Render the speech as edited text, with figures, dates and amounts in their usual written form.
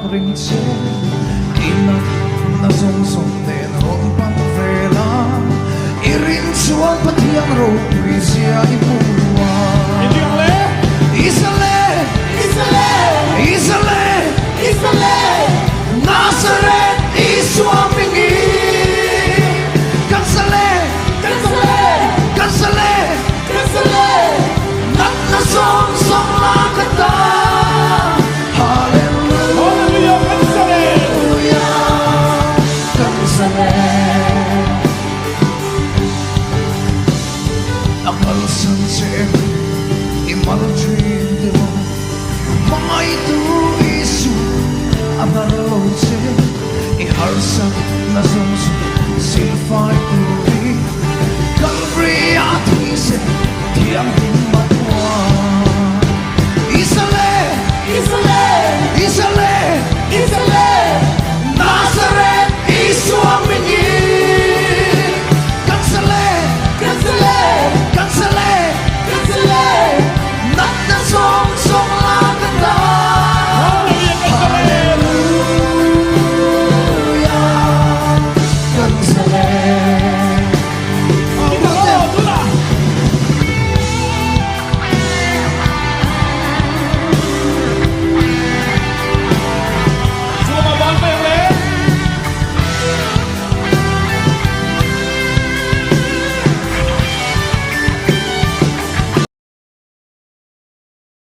ring che ina na zong zong ten rom pang vela irin chuan pathiang ro puisia imua Isale Isale Isale Nazareth Iswapingi Kansale Kansale Kansale Kansale Nat na song song la kata Hallelujah Kansale Amal sunset Imal dream demo Mga ito isu Amarose Iharsak na zungso Silfay turi Calvary at hise Tiang hima